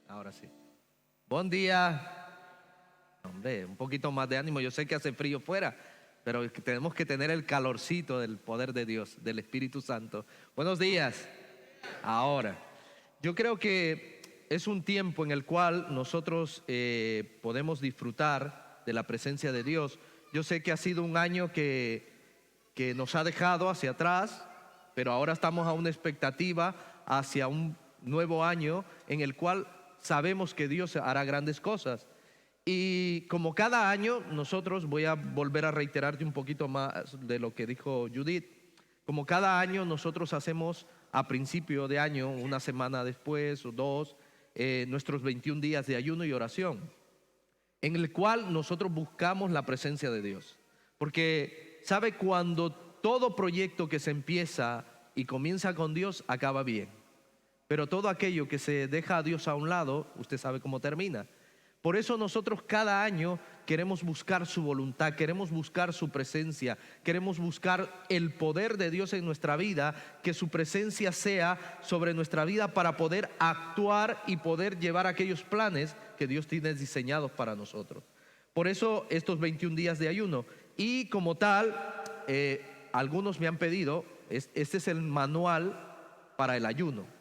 Ahora sí. Buen día. Hombre, un poquito más de ánimo. Yo sé que hace frío fuera, pero tenemos que tener el calorcito del poder de Dios, del Espíritu Santo. Buenos días. Ahora, yo creo que es un tiempo en el cual nosotros podemos disfrutar de la presencia de Dios. Yo sé que ha sido un año que nos ha dejado hacia atrás, pero ahora estamos a una expectativa hacia un nuevo año en el cual sabemos que Dios hará grandes cosas. Y como cada año, nosotros, voy a volver a reiterarte un poquito más de lo que dijo Judith, como cada año nosotros hacemos a principio de año, una semana después o dos, nuestros 21 días de ayuno y oración, en el cual nosotros buscamos la presencia de Dios. Porque, ¿sabe? Cuando todo proyecto que se empieza y comienza con Dios, acaba bien. Pero todo aquello que se deja a Dios a un lado, usted sabe cómo termina. Por eso nosotros cada año queremos buscar su voluntad, queremos buscar su presencia, queremos buscar el poder de Dios en nuestra vida, que su presencia sea sobre nuestra vida para poder actuar y poder llevar aquellos planes que Dios tiene diseñados para nosotros. Por eso estos 21 días de ayuno. Y como tal, algunos me han pedido, este es el manual para el ayuno.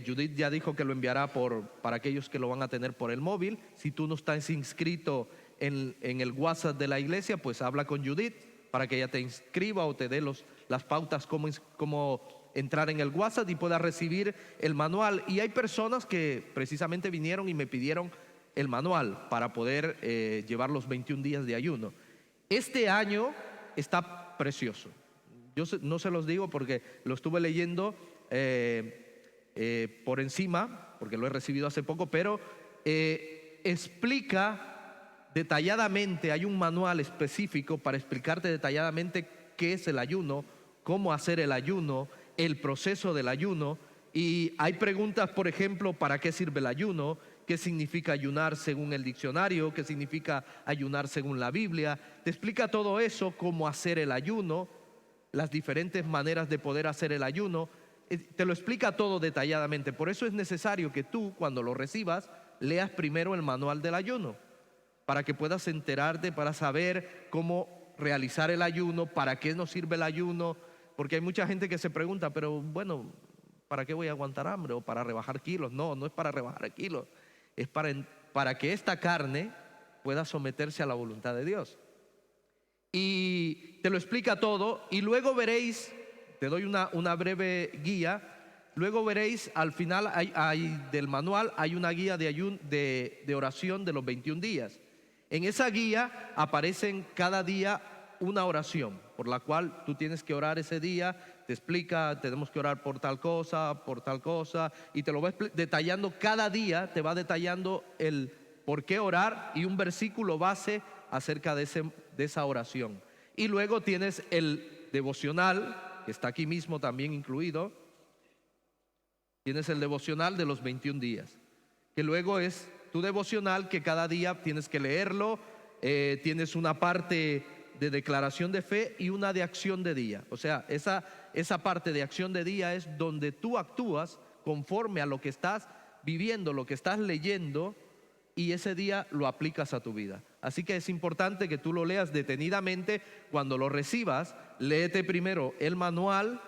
Judith ya dijo que lo enviará para aquellos que lo van a tener por el móvil. Si tú no estás inscrito en el WhatsApp de la iglesia, pues habla con Judith para que ella te inscriba o te dé las pautas cómo entrar en el WhatsApp y puedas recibir el manual. Y hay personas que precisamente vinieron y me pidieron el manual para poder llevar los 21 días de ayuno. Este año está precioso. Yo no se los digo porque lo estuve leyendo por encima, porque lo he recibido hace poco, pero explica detalladamente, hay un manual específico para explicarte detalladamente qué es el ayuno, cómo hacer el ayuno, el proceso del ayuno. Y hay preguntas, por ejemplo, ¿para qué sirve el ayuno? ¿Qué significa ayunar según el diccionario? ¿Qué significa ayunar según la Biblia? Te explica todo eso, cómo hacer el ayuno, las diferentes maneras de poder hacer el ayuno. Te lo explica todo detalladamente. Por eso es necesario que tú, cuando lo recibas, leas primero el manual del ayuno, para que puedas enterarte, para saber cómo realizar el ayuno, para qué nos sirve el ayuno. Porque hay mucha gente que se pregunta, pero bueno, ¿para qué voy a aguantar hambre o para rebajar kilos? No, no es para rebajar kilos, es para que esta carne pueda someterse a la voluntad de Dios. Y te lo explica todo, y luego veréis, te doy una breve guía. Luego veréis al final del manual hay una guía de oración de los 21 días. En esa guía aparecen cada día una oración por la cual tú tienes que orar ese día. Te explica, tenemos que orar por tal cosa, y te lo va detallando cada día, te va detallando el por qué orar y un versículo base acerca de esa oración. Y luego tienes el devocional, que está aquí mismo también incluido. Tienes el devocional de los 21 días, que luego es tu devocional que cada día tienes que leerlo. Tienes una parte de declaración de fe y una de acción de día. O sea, esa parte de acción de día es donde tú actúas conforme a lo que estás viviendo, lo que estás leyendo, y ese día lo aplicas a tu vida. Así que es importante que tú lo leas detenidamente. Cuando lo recibas, léete primero el manual,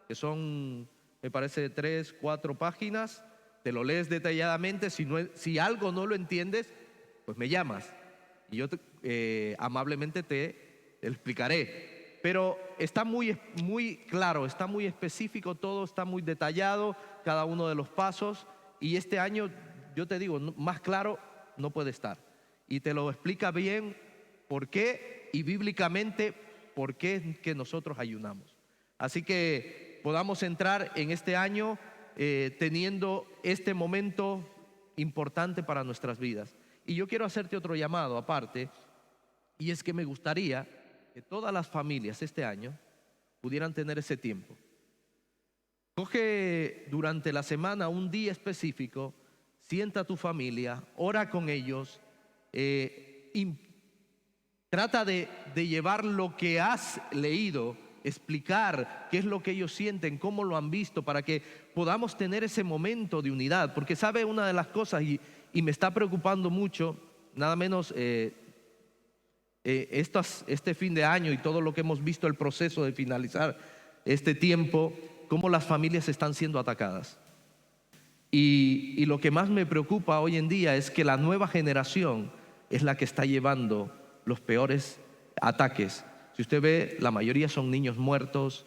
que son, me parece, 3, 4 páginas. Te lo lees detalladamente. Si algo no lo entiendes, pues me llamas y yo amablemente te explicaré. Pero está muy claro, está muy específico, todo está muy detallado, cada uno de los pasos. Y este año, yo te digo, más claro no puede estar. Y te lo explica bien por qué, y bíblicamente por qué es que nosotros ayunamos. Así que podamos entrar en este año teniendo este momento importante para nuestras vidas. Y yo quiero hacerte otro llamado aparte, y es que me gustaría que todas las familias este año pudieran tener ese tiempo. Coge durante la semana un día específico, sienta a tu familia, ora con ellos, y trata de llevar lo que has leído explicar qué es lo que ellos sienten, cómo lo han visto, para que podamos tener ese momento de unidad. Porque sabe, una de las cosas, y me está preocupando mucho, nada menos este fin de año y todo lo que hemos visto, el proceso de finalizar este tiempo, cómo las familias están siendo atacadas. Y lo que más me preocupa hoy en día es que la nueva generación es la que está llevando los peores ataques. Si usted ve, la mayoría son niños muertos,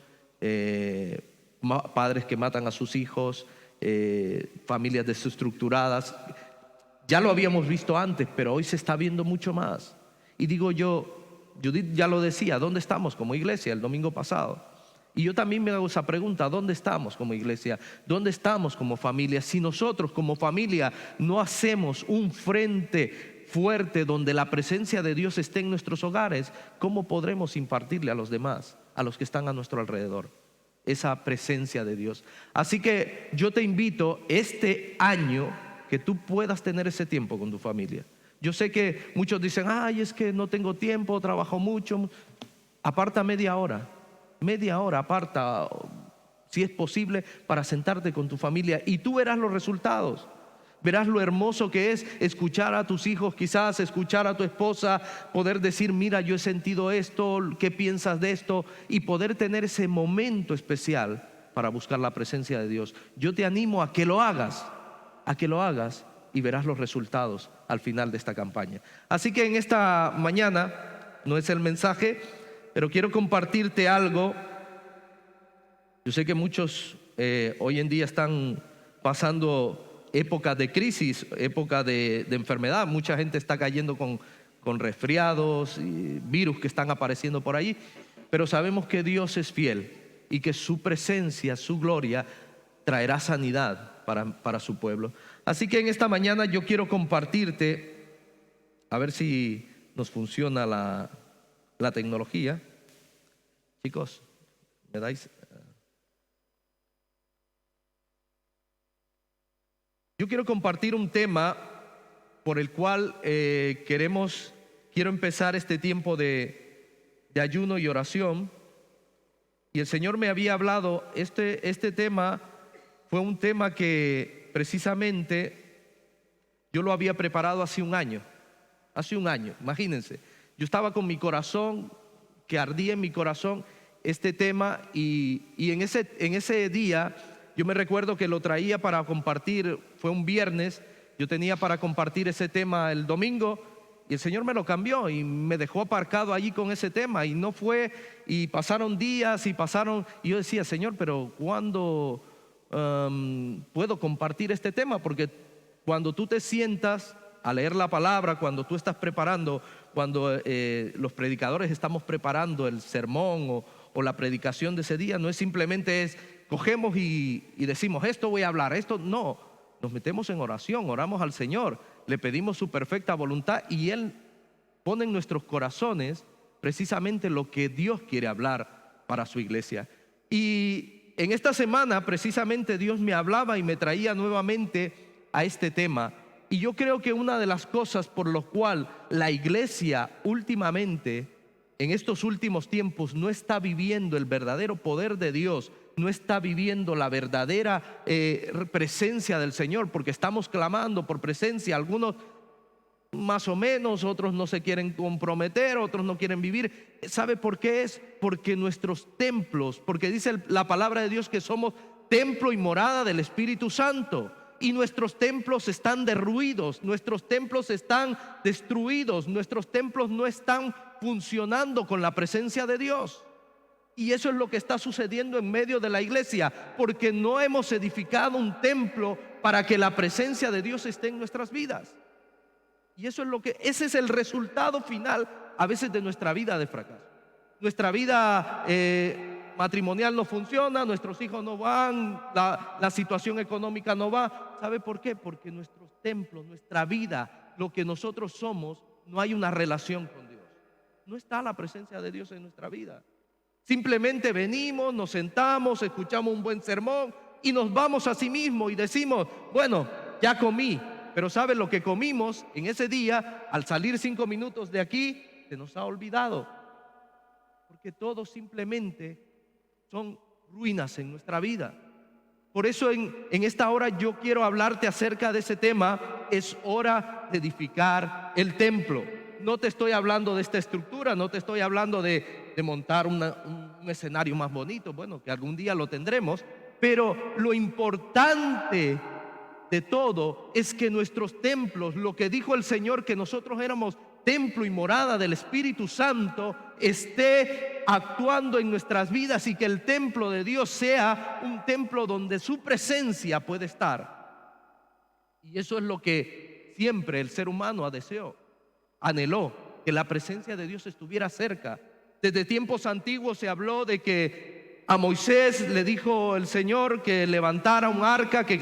padres que matan a sus hijos, familias desestructuradas. Ya lo habíamos visto antes, pero hoy se está viendo mucho más. Y digo yo, Judith ya lo decía, ¿dónde estamos como iglesia el domingo pasado? Y yo también me hago esa pregunta, ¿dónde estamos como iglesia? ¿Dónde estamos como familia? Si nosotros como familia no hacemos un frente fuerte donde la presencia de Dios esté en nuestros hogares, ¿cómo podremos impartirle a los demás, a los que están a nuestro alrededor, esa presencia de Dios? Así que yo te invito este año que tú puedas tener ese tiempo con tu familia. Yo sé que muchos dicen, ay, es que no tengo tiempo, trabajo mucho. Aparta media hora aparta, si es posible, para sentarte con tu familia, y tú verás los resultados. Verás lo hermoso que es escuchar a tus hijos, quizás escuchar a tu esposa, poder decir, mira, yo he sentido esto, ¿qué piensas de esto? Y poder tener ese momento especial para buscar la presencia de Dios. Yo te animo a que lo hagas, y verás los resultados al final de esta campaña. Así que en esta mañana, no es el mensaje, pero quiero compartirte algo. Yo sé que muchos hoy en día están pasando épocas de crisis, épocas de enfermedad. Mucha gente está cayendo con resfriados y virus que están apareciendo por ahí. Pero sabemos que Dios es fiel y que su presencia, su gloria, traerá sanidad para su pueblo. Así que en esta mañana yo quiero compartirte, a ver si nos funciona la tecnología. Chicos, ¿me dais? Yo quiero compartir un tema por el cual quiero empezar este tiempo de ayuno y oración. Y el Señor me había hablado, este tema fue un tema que precisamente yo lo había preparado hace un año, imagínense. Yo estaba con mi corazón, que ardía en mi corazón este tema, y en ese día yo me recuerdo que lo traía para compartir, fue un viernes, yo tenía para compartir ese tema el domingo, y el Señor me lo cambió y me dejó aparcado allí con ese tema, y no fue, y pasaron días y yo decía, Señor, pero ¿cuándo puedo compartir este tema? Porque cuando tú te sientas a leer la palabra, cuando tú estás preparando, cuando los predicadores estamos preparando el sermón o la predicación de ese día, no es simplemente cogemos y decimos, esto voy a hablar, esto no. Nos metemos en oración, oramos al Señor, le pedimos su perfecta voluntad, y Él pone en nuestros corazones precisamente lo que Dios quiere hablar para su iglesia. Y en esta semana precisamente Dios me hablaba y me traía nuevamente a este tema. Y yo creo que una de las cosas por lo cual la iglesia últimamente, en estos últimos tiempos, no está viviendo el verdadero poder de Dios, no está viviendo la verdadera presencia del Señor, porque estamos clamando por presencia, algunos más o menos, otros no se quieren comprometer, otros no quieren vivir. ¿Sabe por qué es? Porque nuestros templos, porque dice la palabra de Dios que somos templo y morada del Espíritu Santo. Y nuestros templos están derruidos, nuestros templos están destruidos, nuestros templos no están funcionando con la presencia de Dios. Y eso es lo que está sucediendo en medio de la iglesia, porque no hemos edificado un templo para que la presencia de Dios esté en nuestras vidas. Y ese es el resultado final a veces de nuestra vida de fracaso. Nuestra vida matrimonial no funciona, nuestros hijos no van, la situación económica no va. ¿Sabe por qué? Porque nuestros templos, nuestra vida, lo que nosotros somos, no hay una relación con Dios. No está la presencia de Dios en nuestra vida. Simplemente venimos, nos sentamos, escuchamos un buen sermón y nos vamos a sí mismos y decimos, bueno, ya comí. Pero ¿sabe lo que comimos en ese día? Al salir 5 minutos de aquí, se nos ha olvidado. que todo simplemente son ruinas en nuestra vida. Por eso en esta hora yo quiero hablarte acerca de ese tema. Es hora de edificar el templo. No te estoy hablando de esta estructura, no te estoy hablando de montar un escenario más bonito, bueno, que algún día lo tendremos, pero lo importante de todo es que nuestros templos, lo que dijo el Señor, que nosotros éramos templo y morada del Espíritu Santo, esté actuando en nuestras vidas y que el templo de Dios sea un templo donde su presencia puede estar. Y eso es lo que siempre el ser humano anheló, que la presencia de Dios estuviera cerca. Desde tiempos antiguos se habló de que a Moisés le dijo el Señor que levantara un arca, que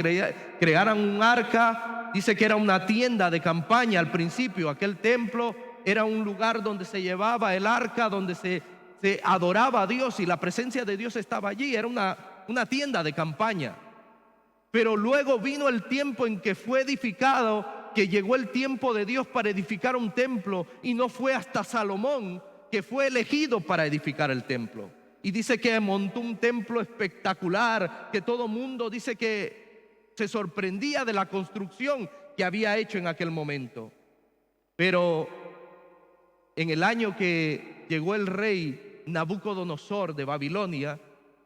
crearan un arca. Dice que era una tienda de campaña al principio. Aquel templo era un lugar donde se llevaba el arca, donde se adoraba a Dios y la presencia de Dios estaba allí. Era una tienda de campaña. Pero luego vino el tiempo en que fue edificado, que llegó el tiempo de Dios para edificar un templo, y no fue hasta Salomón que fue elegido para edificar el templo. Y dice que montó un templo espectacular, que todo mundo dice que se sorprendía de la construcción que había hecho en aquel momento. Pero en el año que llegó el rey Nabucodonosor de Babilonia,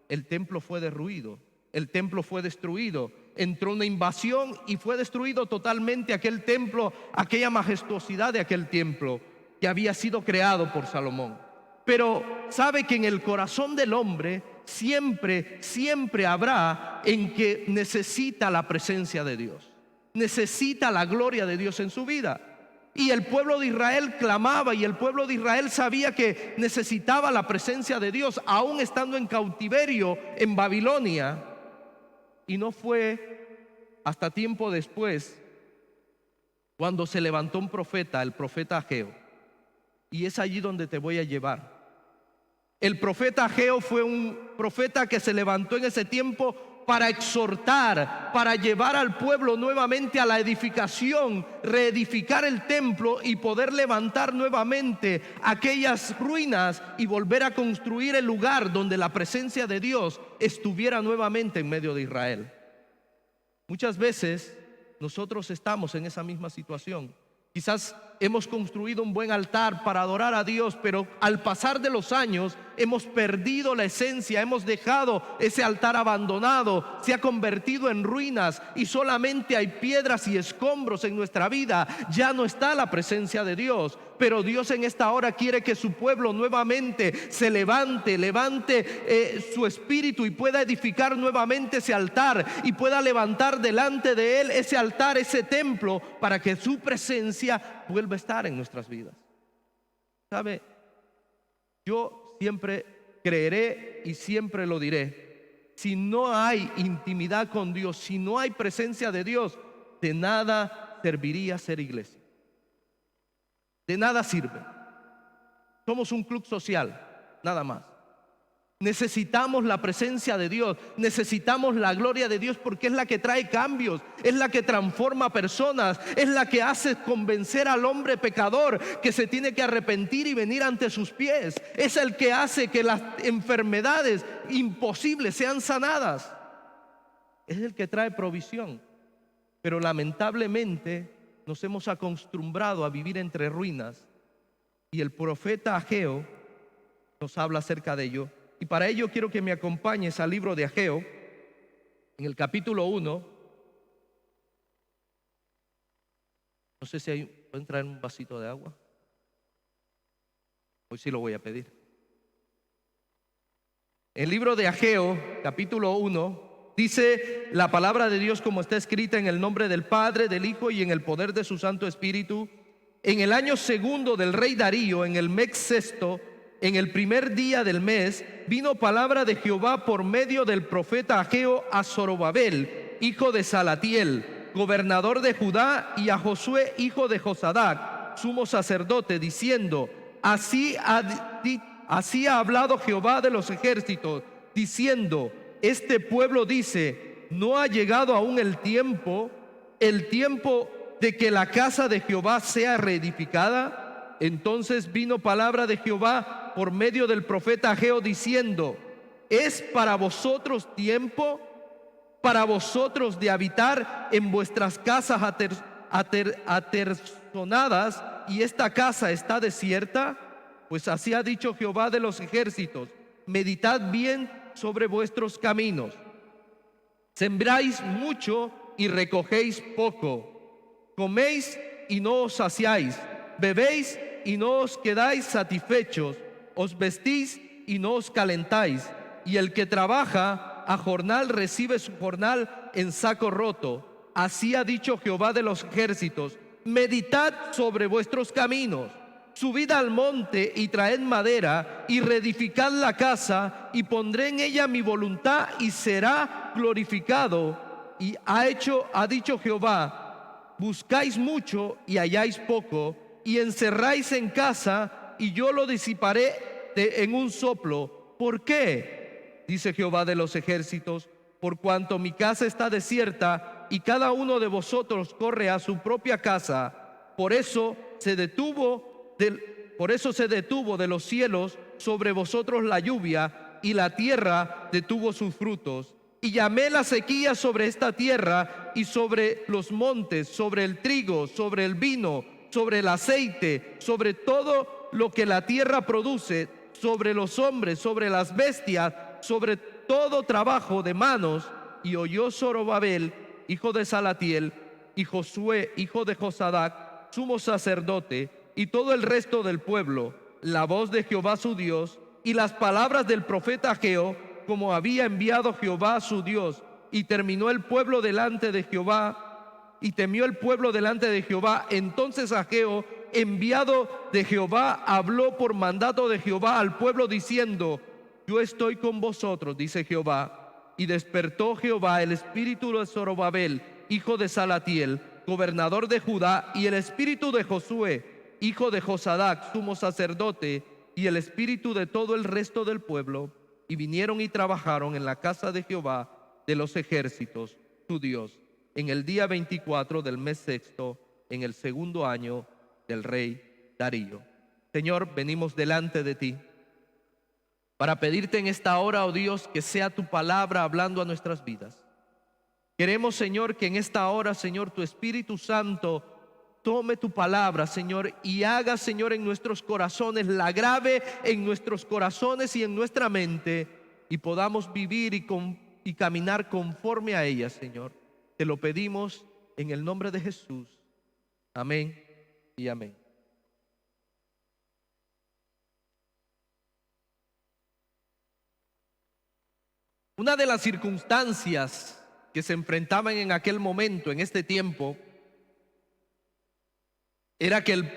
el templo fue derruido, el templo fue destruido. Entró una invasión y fue destruido totalmente aquel templo, aquella majestuosidad de aquel templo que había sido creado por Salomón. Pero sabe que en el corazón del hombre siempre habrá en que necesita la presencia de Dios, necesita la gloria de Dios en su vida. Y el pueblo de Israel clamaba, y el pueblo de Israel sabía que necesitaba la presencia de Dios, aún estando en cautiverio en Babilonia. Y no fue hasta tiempo después cuando se levantó un profeta, el profeta Ageo. Y es allí donde te voy a llevar. El profeta Ageo fue un profeta que se levantó en ese tiempo para exhortar, para llevar al pueblo nuevamente a la edificación, reedificar el templo y poder levantar nuevamente aquellas ruinas y volver a construir el lugar donde la presencia de Dios estuviera nuevamente en medio de Israel. Muchas veces nosotros estamos en esa misma situación. Quizás hemos construido un buen altar para adorar a Dios, pero al pasar de los años hemos perdido la esencia, hemos dejado ese altar abandonado, se ha convertido en ruinas y solamente hay piedras y escombros en nuestra vida. Ya no está la presencia de Dios, pero Dios en esta hora quiere que su pueblo nuevamente se levante su espíritu y pueda edificar nuevamente ese altar y pueda levantar delante de él ese altar, ese templo, para que su presencia vuelva a estar en nuestras vidas. ¿Sabe? Yo siempre creeré y siempre lo diré: si no hay intimidad con Dios, si no hay presencia de Dios, de nada serviría ser iglesia. De nada sirve. Somos un club social, nada más. Necesitamos la presencia de Dios, necesitamos la gloria de Dios, porque es la que trae cambios, es la que transforma personas, es la que hace convencer al hombre pecador que se tiene que arrepentir y venir ante sus pies. Es el que hace que las enfermedades imposibles sean sanadas. Es el que trae provisión. Pero lamentablemente nos hemos acostumbrado a vivir entre ruinas, y el profeta Ageo nos habla acerca de ello. Y para ello quiero que me acompañes al libro de Ageo, en el capítulo 1. No sé si ¿pueden traer un vasito de agua? Hoy sí lo voy a pedir. El libro de Ageo, capítulo 1, dice la palabra de Dios como está escrita: en el nombre del Padre, del Hijo y en el poder de su Santo Espíritu. En el año segundo del rey Darío, en el mes sexto, en el primer día del mes, vino palabra de Jehová por medio del profeta Ageo a Zorobabel, hijo de Salatiel, gobernador de Judá, y a Josué, hijo de Josadac, sumo sacerdote, diciendo: así ha hablado Jehová de los ejércitos, diciendo: este pueblo dice, ¿no ha llegado aún el tiempo de que la casa de Jehová sea reedificada? Entonces vino palabra de Jehová por medio del profeta Ageo diciendo: ¿es para vosotros tiempo, para vosotros de habitar en vuestras casas aterzonadas, y esta casa está desierta? Pues así ha dicho Jehová de los ejércitos: meditad bien sobre vuestros caminos. Sembráis mucho y recogéis poco. Coméis y no os saciáis. Bebéis y no os quedáis satisfechos. Os vestís y no os calentáis. Y el que trabaja a jornal recibe su jornal en saco roto. Así ha dicho Jehová de los ejércitos: meditad sobre vuestros caminos. Subid al monte y traed madera y reedificad la casa, y pondré en ella mi voluntad y será glorificado. Y ha dicho Jehová: buscáis mucho y halláis poco, y encerráis en casa y yo lo disiparé en un soplo. ¿Por qué? Dice Jehová de los ejércitos: por cuanto mi casa está desierta y cada uno de vosotros corre a su propia casa. Por eso se detuvo de los cielos sobre vosotros la lluvia, y la tierra detuvo sus frutos. Y llamé la sequía sobre esta tierra y sobre los montes, sobre el trigo, sobre el vino, sobre el aceite, sobre todo lo que la tierra produce, sobre los hombres, sobre las bestias, sobre todo trabajo de manos. Y oyó Zorobabel, hijo de Salatiel, y Josué, hijo de Josadac, sumo sacerdote, y todo el resto del pueblo, la voz de Jehová su Dios y las palabras del profeta Ageo, como había enviado Jehová su Dios. Y terminó el pueblo delante de Jehová, y temió el pueblo delante de Jehová. Entonces Ageo, enviado de Jehová, habló por mandato de Jehová al pueblo diciendo: yo estoy con vosotros, dice Jehová. Y despertó Jehová el espíritu de Zorobabel, hijo de Salatiel, gobernador de Judá, y el espíritu de Josué, hijo de Josadac, sumo sacerdote, y el espíritu de todo el resto del pueblo, y vinieron y trabajaron en la casa de Jehová de los ejércitos, su Dios, en el día 24 del mes sexto, en el segundo año del rey Darío. Señor, venimos delante de ti para pedirte en esta hora, oh Dios, que sea tu palabra hablando a nuestras vidas. Queremos, Señor, que en esta hora, Señor, tu Espíritu Santo tome tu palabra, Señor, y haga, Señor, en nuestros corazones, la grave en nuestros corazones y en nuestra mente, y podamos vivir y caminar conforme a ella, Señor. Te lo pedimos en el nombre de Jesús. Amén y amén. Una de las circunstancias que se enfrentaban en aquel momento, en este tiempo, era que el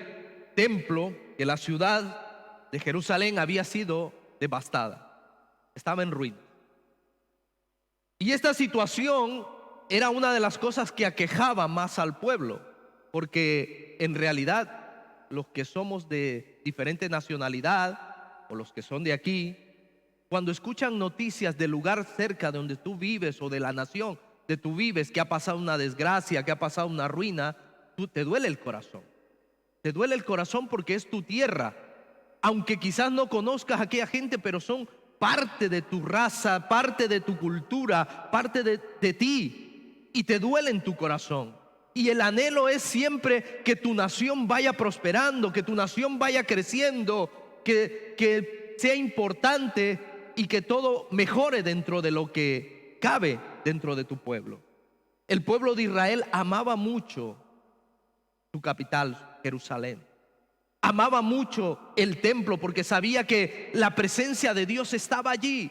templo, que la ciudad de Jerusalén había sido devastada, estaba en ruinas. Y esta situación era una de las cosas que aquejaba más al pueblo, porque en realidad los que somos de diferente nacionalidad o los que son de aquí, cuando escuchan noticias del lugar cerca de donde tú vives o de la nación de tú vives, que ha pasado una desgracia, que ha pasado una ruina, te duele el corazón. Te duele el corazón porque es tu tierra. Aunque quizás no conozcas a aquella gente, pero son parte de tu raza, parte de tu cultura, parte de ti. Y te duele en tu corazón. Y el anhelo es siempre que tu nación vaya prosperando, que tu nación vaya creciendo, que sea importante y que todo mejore dentro de lo que cabe dentro de tu pueblo. El pueblo de Israel amaba mucho su capital, Jerusalén. Amaba mucho el templo porque sabía que la presencia de Dios estaba allí.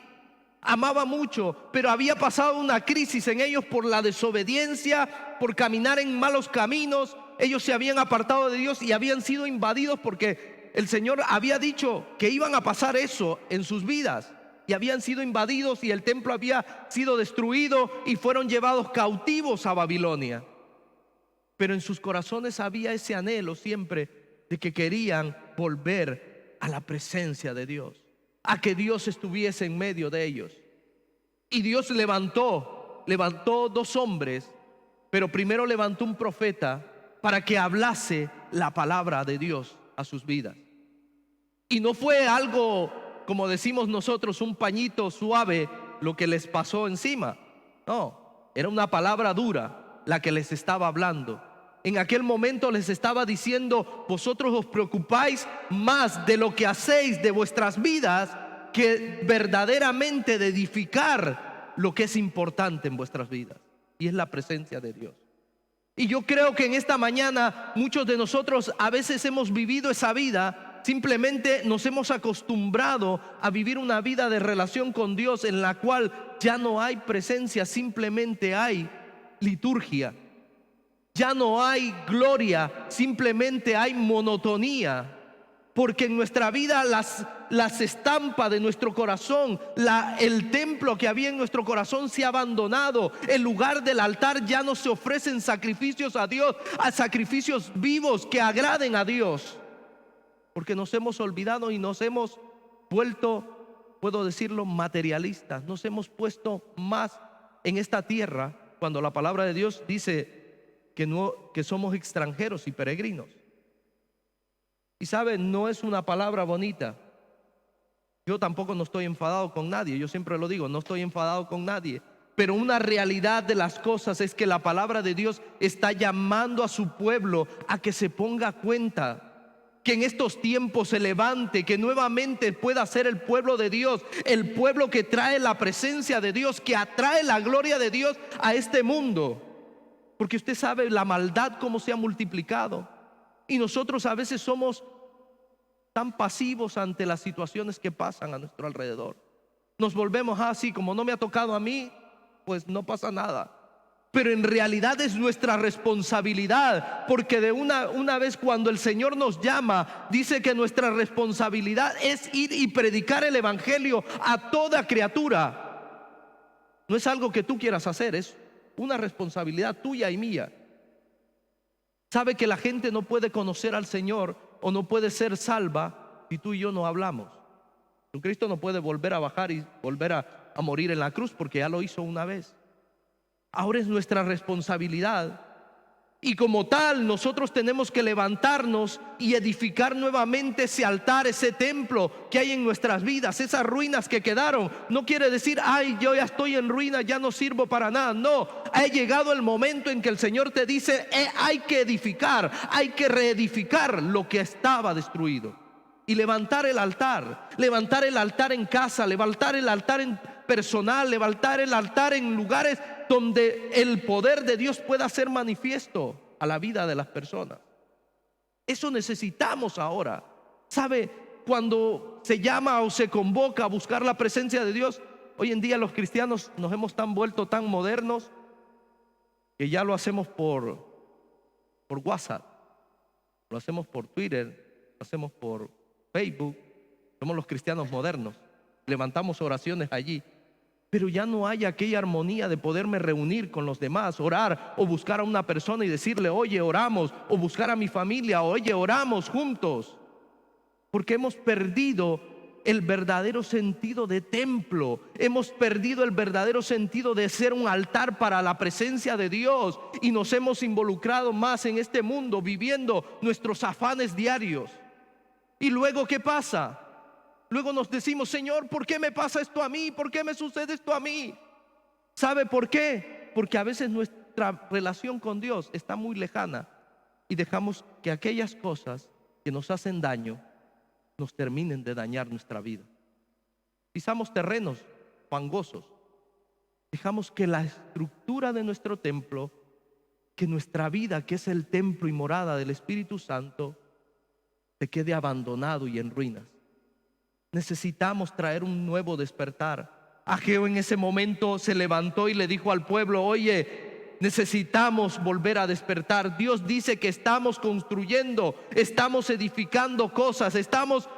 Amaba mucho, pero había pasado una crisis en ellos por la desobediencia, por caminar en malos caminos. Ellos se habían apartado de Dios y habían sido invadidos porque el Señor había dicho que iban a pasar eso en sus vidas. Y habían sido invadidos y el templo había sido destruido y fueron llevados cautivos a Babilonia. Pero en sus corazones había ese anhelo siempre de que querían volver a la presencia de Dios, a que Dios estuviese en medio de ellos. Y Dios levantó dos hombres, pero primero levantó un profeta para que hablase la palabra de Dios a sus vidas. Y no fue algo, como decimos nosotros, un pañito suave lo que les pasó encima. No, era una palabra dura la que les estaba hablando. En aquel momento les estaba diciendo: vosotros os preocupáis más de lo que hacéis de vuestras vidas que verdaderamente de edificar lo que es importante en vuestras vidas, y es la presencia de Dios. Y yo creo que en esta mañana muchos de nosotros a veces hemos vivido esa vida, simplemente nos hemos acostumbrado a vivir una vida de relación con Dios en la cual ya no hay presencia, simplemente hay liturgia. Ya no hay gloria, simplemente hay monotonía. Porque en nuestra vida las estampas de nuestro corazón, el templo que había en nuestro corazón se ha abandonado. El lugar del altar ya no se ofrecen sacrificios a Dios, a sacrificios vivos que agraden a Dios. Porque nos hemos olvidado y nos hemos vuelto, puedo decirlo, materialistas. Nos hemos puesto más en esta tierra cuando la palabra de Dios dice que somos extranjeros y peregrinos. Y saben, no es una palabra bonita. Yo tampoco no estoy enfadado con nadie. Yo siempre lo digo, no estoy enfadado con nadie. Pero una realidad de las cosas es que la palabra de Dios está llamando a su pueblo a que se ponga cuenta, que en estos tiempos se levante, que nuevamente pueda ser el pueblo de Dios, el pueblo que trae la presencia de Dios, que atrae la gloria de Dios a este mundo. Porque usted sabe la maldad cómo se ha multiplicado. Y nosotros a veces somos tan pasivos ante las situaciones que pasan a nuestro alrededor. Nos volvemos así, como no me ha tocado a mí, pues no pasa nada. Pero en realidad es nuestra responsabilidad, porque de una vez cuando el Señor nos llama, dice que nuestra responsabilidad es ir y predicar el evangelio a toda criatura. No es algo que tú quieras hacer, es una responsabilidad tuya y mía. Sabe que la gente no puede conocer al Señor o no puede ser salva si tú y yo no hablamos. Jesucristo no puede volver a bajar y volver a morir en la cruz porque ya lo hizo una vez. Ahora es nuestra responsabilidad. Y como tal, nosotros tenemos que levantarnos y edificar nuevamente ese altar, ese templo que hay en nuestras vidas, esas ruinas que quedaron. No quiere decir, ay, yo ya estoy en ruina, ya no sirvo para nada. No, ha llegado el momento en que el Señor te dice, hay que edificar, hay que reedificar lo que estaba destruido. Y levantar el altar en casa, levantar el altar en personal, levantar el altar en lugares donde el poder de Dios pueda ser manifiesto a la vida de las personas. Eso necesitamos ahora. ¿Sabe? Cuando se llama o se convoca a buscar la presencia de Dios, hoy en día los cristianos nos hemos vuelto tan modernos que ya lo hacemos por WhatsApp, lo hacemos por Twitter, lo hacemos por Facebook. Somos los cristianos modernos. Levantamos oraciones allí. Pero ya no hay aquella armonía de poderme reunir con los demás, orar o buscar a una persona y decirle, oye, oramos, o buscar a mi familia, oye, oramos juntos. Porque hemos perdido el verdadero sentido de templo. Hemos perdido el verdadero sentido de ser un altar para la presencia de Dios. Y nos hemos involucrado más en este mundo, viviendo nuestros afanes diarios. Y luego, ¿qué pasa? Luego nos decimos, Señor, ¿por qué me pasa esto a mí? ¿Por qué me sucede esto a mí? ¿Sabe por qué? Porque a veces nuestra relación con Dios está muy lejana y dejamos que aquellas cosas que nos hacen daño nos terminen de dañar nuestra vida. Pisamos terrenos fangosos. Dejamos que la estructura de nuestro templo, que nuestra vida, que es el templo y morada del Espíritu Santo, se quede abandonado y en ruinas. Necesitamos traer un nuevo despertar. Ageo en ese momento se levantó y le dijo al pueblo, oye, necesitamos volver a despertar. Dios dice que estamos construyendo, estamos edificando cosas, estamos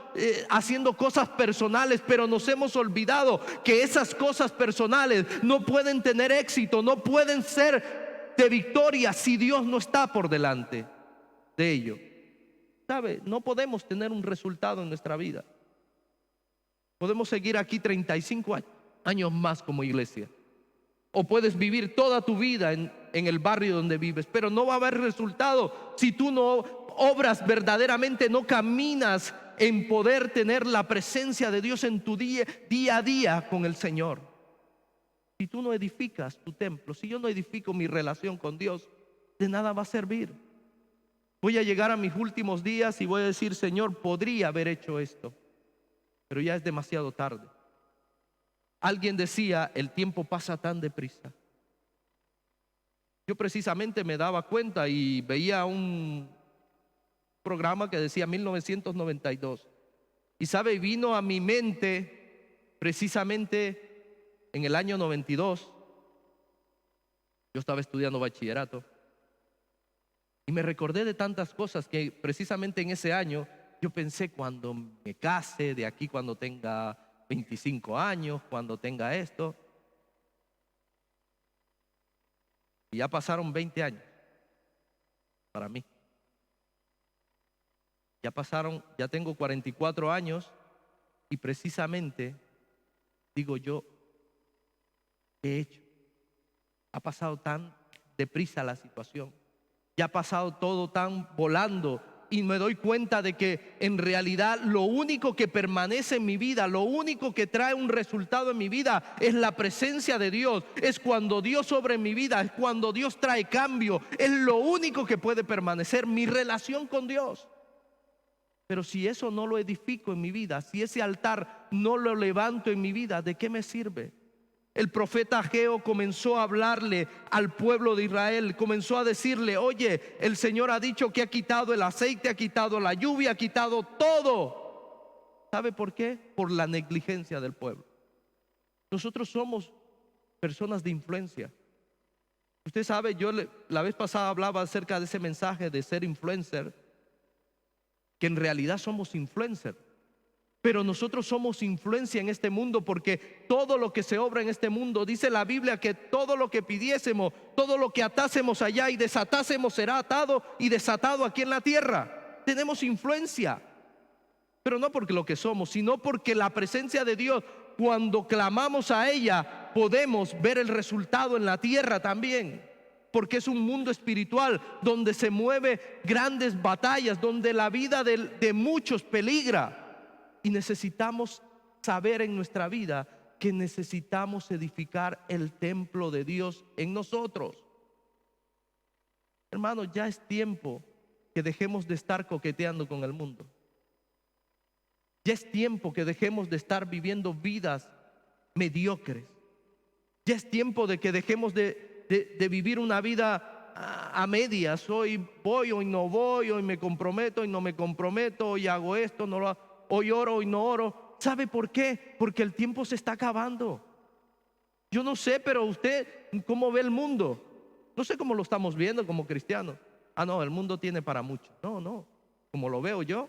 haciendo cosas personales, pero nos hemos olvidado que esas cosas personales no pueden tener éxito, no pueden ser de victoria si Dios no está por delante de ello. ¿Sabe? No podemos tener un resultado en nuestra vida. Podemos seguir aquí 35 años más como iglesia. O puedes vivir toda tu vida en el barrio donde vives, pero no va a haber resultado si tú no obras verdaderamente, no caminas en poder tener la presencia de Dios en tu día a día con el Señor. Si tú no edificas tu templo, si yo no edifico mi relación con Dios, de nada va a servir. Voy a llegar a mis últimos días y voy a decir: Señor, podría haber hecho esto, pero ya es demasiado tarde. Alguien decía: el tiempo pasa tan deprisa. Yo precisamente me daba cuenta y veía un programa que decía 1992. Y sabe, vino a mi mente precisamente en el año 92. Yo estaba estudiando bachillerato y me recordé de tantas cosas que precisamente en ese año yo pensé: cuando me case, de aquí cuando tenga 25 años, cuando tenga esto. Y ya pasaron 20 años para mí. Ya tengo 44 años y precisamente digo yo: ¿qué he hecho? Ha pasado tan deprisa la situación, ya ha pasado todo tan volando, y me doy cuenta de que en realidad lo único que permanece en mi vida, lo único que trae un resultado en mi vida es la presencia de Dios. Es cuando Dios obra en mi vida, es cuando Dios trae cambio, es lo único que puede permanecer, mi relación con Dios. Pero si eso no lo edifico en mi vida, si ese altar no lo levanto en mi vida, ¿de qué me sirve? El profeta Ageo comenzó a hablarle al pueblo de Israel, comenzó a decirle: oye, el Señor ha dicho que ha quitado el aceite, ha quitado la lluvia, ha quitado todo. ¿Sabe por qué? Por la negligencia del pueblo. Nosotros somos personas de influencia. Usted sabe, la vez pasada hablaba acerca de ese mensaje de ser influencer, que en realidad somos influencers. Pero nosotros somos influencia en este mundo, porque todo lo que se obra en este mundo, dice la Biblia, que todo lo que pidiésemos, todo lo que atásemos allá y desatásemos será atado y desatado aquí en la tierra. Tenemos influencia, pero no porque lo que somos, sino porque la presencia de Dios, cuando clamamos a ella, podemos ver el resultado en la tierra también. Porque es un mundo espiritual donde se mueven grandes batallas, donde la vida de muchos peligra. Y necesitamos saber en nuestra vida que necesitamos edificar el templo de Dios en nosotros. Hermanos, ya es tiempo que dejemos de estar coqueteando con el mundo. Ya es tiempo que dejemos de estar viviendo vidas mediocres. Ya es tiempo de que dejemos de vivir una vida a medias. Hoy voy, hoy no voy, hoy me comprometo, hoy no me comprometo, hoy hago esto, no lo hago. Hoy oro, hoy no oro. ¿Sabe por qué? Porque el tiempo se está acabando. Yo no sé, pero usted, ¿cómo ve el mundo? No sé cómo lo estamos viendo como cristianos. Ah, no, el mundo tiene para mucho. No, como lo veo yo,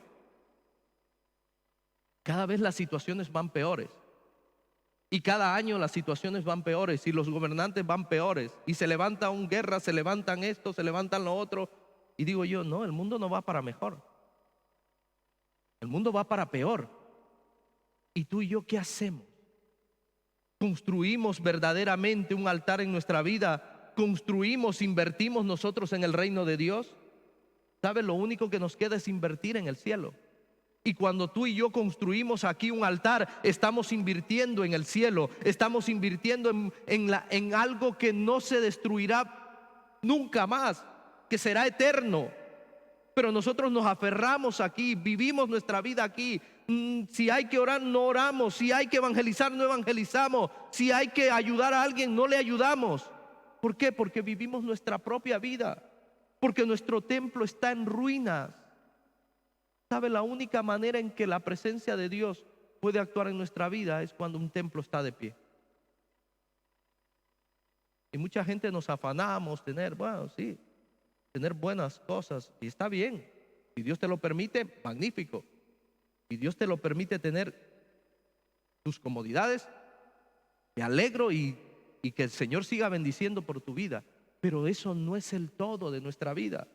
cada vez las situaciones van peores. Y cada año las situaciones van peores y los gobernantes van peores. Y se levanta una guerra, se levantan esto, se levantan lo otro. Y digo yo: no, el mundo no va para mejor. El mundo va para peor. ¿Y tú y yo qué hacemos? ¿Construimos verdaderamente un altar en nuestra vida? ¿Construimos, invertimos nosotros en el reino de Dios? ¿Sabes? Lo único que nos queda es invertir en el cielo. Y cuando tú y yo construimos aquí un altar, estamos invirtiendo en el cielo. Estamos invirtiendo en algo que no se destruirá nunca más, que será eterno. Pero nosotros nos aferramos aquí, vivimos nuestra vida aquí. Si hay que orar, no oramos. Si hay que evangelizar, no evangelizamos. Si hay que ayudar a alguien, no le ayudamos. ¿Por qué? Porque vivimos nuestra propia vida. Porque nuestro templo está en ruinas. ¿Sabe? La única manera en que la presencia de Dios puede actuar en nuestra vida es cuando un templo está de pie. Y mucha gente nos afanamos tener buenas cosas, y está bien. Si Dios te lo permite, magnífico. Si Dios te lo permite tener tus comodidades, me alegro, y que el Señor siga bendiciendo por tu vida. Pero eso no es el todo de nuestra vida.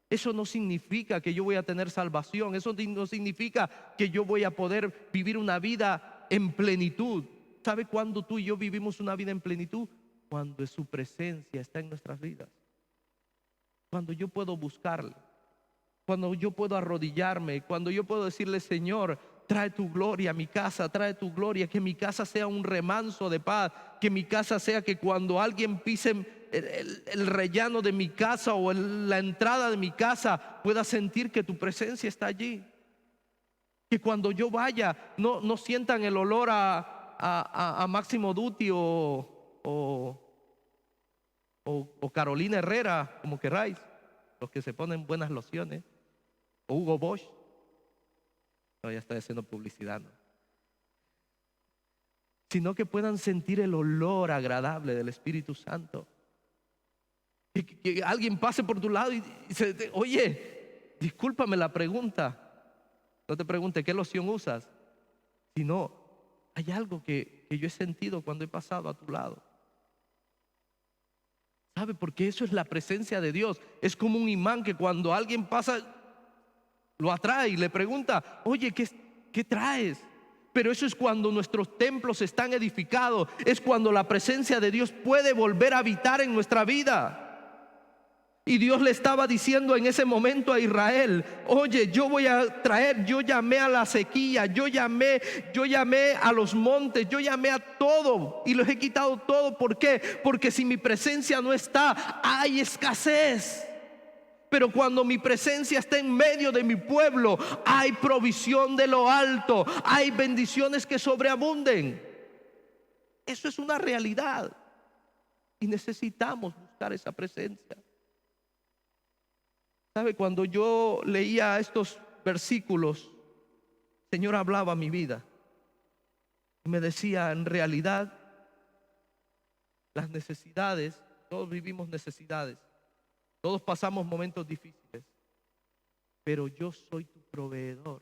Eso no significa que yo voy a tener salvación. Eso no significa que yo voy a poder vivir una vida en plenitud. ¿Sabe cuándo tú y yo vivimos una vida en plenitud? Cuando su presencia está en nuestras vidas. Cuando yo puedo buscarle, Cuando yo puedo arrodillarme, cuando yo puedo decirle: Señor, trae tu gloria a mi casa, trae tu gloria, que mi casa sea un remanso de paz, que mi casa sea que cuando alguien pise el rellano de mi casa o la entrada de mi casa, pueda sentir que tu presencia está allí. Que cuando yo vaya no sientan el olor a Máximo Dutti o Carolina Herrera, como queráis, los que se ponen buenas lociones, o Hugo Bosch. No, ya estoy haciendo publicidad, ¿no? Sino que puedan sentir el olor agradable del Espíritu Santo. Que alguien pase por tu lado y oye, discúlpame la pregunta. No te pregunte qué loción usas, sino hay algo que yo he sentido cuando he pasado a tu lado. ¿Sabe? Porque eso es la presencia de Dios. Es como un imán que cuando alguien pasa, lo atrae y le pregunta: oye, ¿qué traes? Pero eso es cuando nuestros templos están edificados. Es cuando la presencia de Dios puede volver a habitar en nuestra vida. Y Dios le estaba diciendo en ese momento a Israel: oye, yo voy a traer, yo llamé a la sequía, yo llamé a los montes, yo llamé a todo y los he quitado todo. ¿Por qué? Porque si mi presencia no está, hay escasez. Pero cuando mi presencia está en medio de mi pueblo, hay provisión de lo alto, hay bendiciones que sobreabunden. Eso es una realidad y necesitamos buscar esa presencia. ¿Sabe? Cuando yo leía estos versículos, el Señor hablaba a mi vida y me decía: en realidad, las necesidades, todos vivimos necesidades, todos pasamos momentos difíciles, pero yo soy tu proveedor.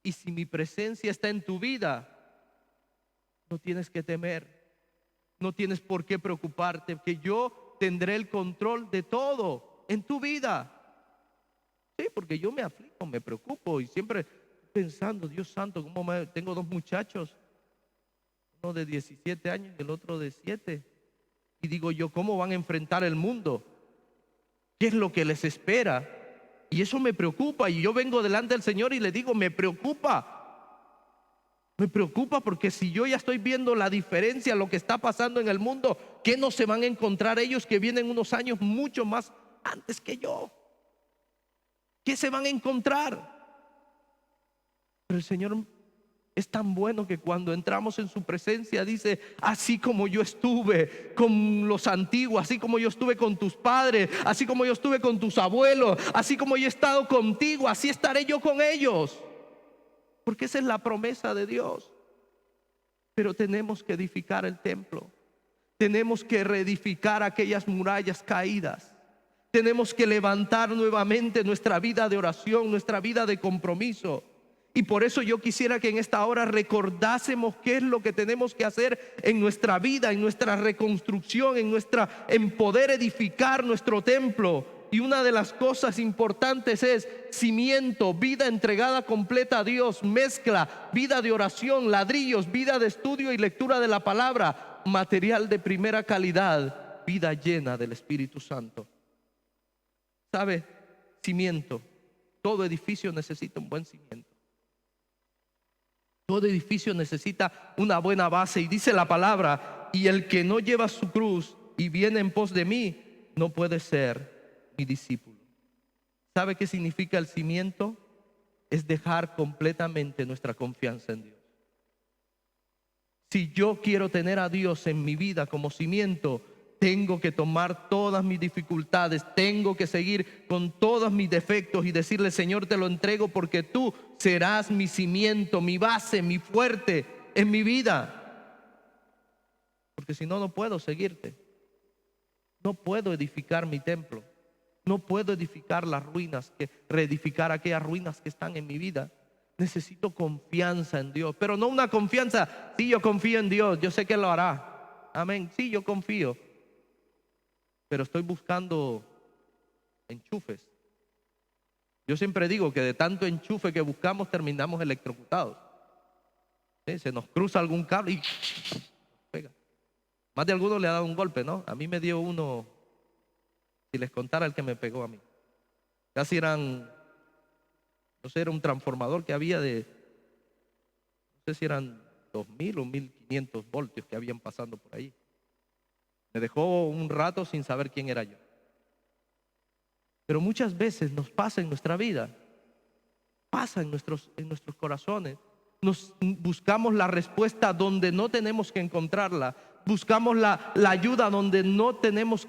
Y si mi presencia está en tu vida, no tienes que temer, no tienes por qué preocuparte, que yo tendré el control de todo en tu vida. Sí, porque yo me aflijo, me preocupo y siempre pensando: Dios santo, tengo dos muchachos, uno de 17 años y el otro de 7. Y digo yo: ¿cómo van a enfrentar el mundo? ¿Qué es lo que les espera? Y eso me preocupa. Y yo vengo delante del Señor y le digo: me preocupa. Me preocupa porque si yo ya estoy viendo la diferencia, lo que está pasando en el mundo, ¿qué no se van a encontrar ellos que vienen unos años mucho más antes que yo? ¿Qué se van a encontrar? Pero el Señor es tan bueno que cuando entramos en su presencia dice: así como yo estuve con los antiguos, así como yo estuve con tus padres, así como yo estuve con tus abuelos, así como yo he estado contigo, así estaré yo con ellos. Porque esa es la promesa de Dios. Pero tenemos que edificar el templo. Tenemos que reedificar aquellas murallas caídas. Tenemos que levantar nuevamente nuestra vida de oración, nuestra vida de compromiso. Y por eso yo quisiera que en esta hora recordásemos qué es lo que tenemos que hacer en nuestra vida, en nuestra reconstrucción, en poder edificar nuestro templo. Y una de las cosas importantes es cimiento, vida entregada completa a Dios, mezcla, vida de oración, ladrillos, vida de estudio y lectura de la palabra, material de primera calidad, vida llena del Espíritu Santo. ¿Sabe? Cimiento. Todo edificio necesita un buen cimiento. Todo edificio necesita una buena base. Y dice la palabra: y el que no lleva su cruz y viene en pos de mí, no puede ser mi discípulo. ¿Sabe qué significa el cimiento? Es dejar completamente nuestra confianza en Dios. Si yo quiero tener a Dios en mi vida como cimiento, tengo que tomar todas mis dificultades, tengo que seguir con todos mis defectos y decirle: Señor, te lo entrego porque tú serás mi cimiento, mi base, mi fuerte en mi vida. Porque si no, no puedo seguirte. No puedo edificar mi templo. No puedo edificar las ruinas, reedificar aquellas ruinas que están en mi vida. Necesito confianza en Dios, pero no una confianza: sí, yo confío en Dios, yo sé que lo hará. Amén, sí, yo confío. Pero estoy buscando enchufes. Yo siempre digo que de tanto enchufe que buscamos terminamos electrocutados. ¿Sí? Se nos cruza algún cable y pega. Más de alguno le ha dado un golpe, ¿no? A mí me dio uno, si les contara el que me pegó a mí. Casi eran, no sé, era un transformador que había de, no sé si eran 2000 o 1500 voltios que habían pasando por ahí. Me dejó un rato sin saber quién era yo. Pero muchas veces nos pasa en nuestra vida, pasa en nuestros corazones. Nos buscamos la respuesta donde no tenemos que encontrarla. Buscamos la ayuda donde no tenemos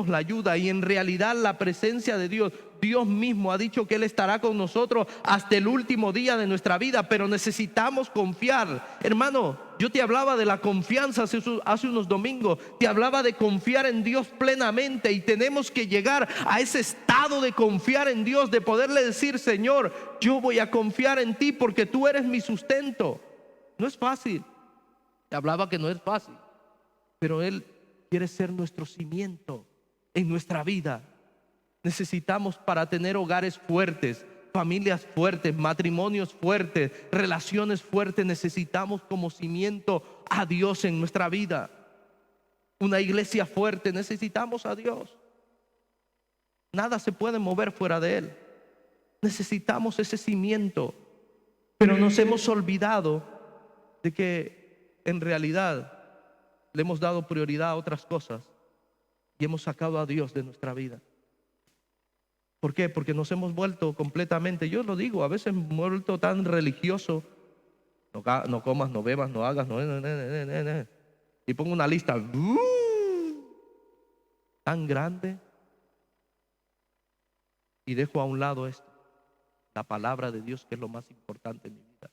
la ayuda. Y en realidad la presencia de Dios, Dios mismo ha dicho que Él estará con nosotros hasta el último día de nuestra vida. Pero necesitamos confiar. Hermano, yo te hablaba de la confianza hace unos domingos. Te hablaba de confiar en Dios plenamente. Y tenemos que llegar a ese estado de confiar en Dios, de poderle decir: Señor, yo voy a confiar en ti porque tú eres mi sustento. No es fácil. Te hablaba que no es fácil, pero Él quiere ser nuestro cimiento en nuestra vida. Necesitamos, para tener hogares fuertes, familias fuertes, matrimonios fuertes, relaciones fuertes, necesitamos como cimiento a Dios en nuestra vida. Una iglesia fuerte, necesitamos a Dios. Nada se puede mover fuera de Él. Necesitamos ese cimiento, pero nos hemos olvidado de que en realidad le hemos dado prioridad a otras cosas y hemos sacado a Dios de nuestra vida. ¿Por qué? Porque nos hemos vuelto completamente, yo lo digo, a veces hemos vuelto tan religioso. No comas, no bebas, no hagas, no. Y pongo una lista tan grande y dejo a un lado esto, la palabra de Dios, que es lo más importante en mi vida.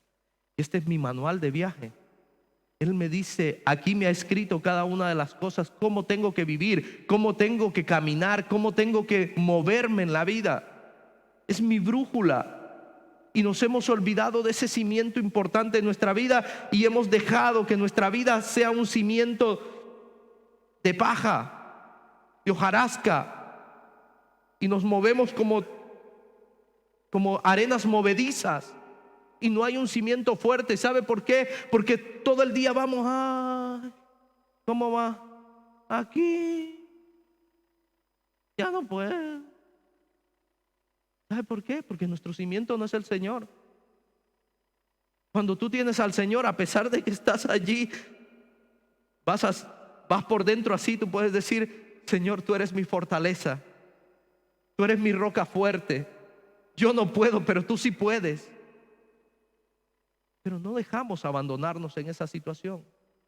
Este es mi manual de viaje. Él me dice, aquí me ha escrito cada una de las cosas, cómo tengo que vivir, cómo tengo que caminar, cómo tengo que moverme en la vida. Es mi brújula. Y nos hemos olvidado de ese cimiento importante en nuestra vida y hemos dejado que nuestra vida sea un cimiento de paja, de hojarasca, y nos movemos como arenas movedizas. Y no hay un cimiento fuerte. ¿Sabe por qué? Porque todo el día vamos ¿cómo va? Aquí. Ya no puedo. ¿Sabe por qué? Porque nuestro cimiento no es el Señor. Cuando tú tienes al Señor, a pesar de que estás allí, vas por dentro así, tú puedes decir: Señor, tú eres mi fortaleza. Tú eres mi roca fuerte. Yo no puedo, pero tú sí puedes. Pero no dejamos abandonarnos en esa situación.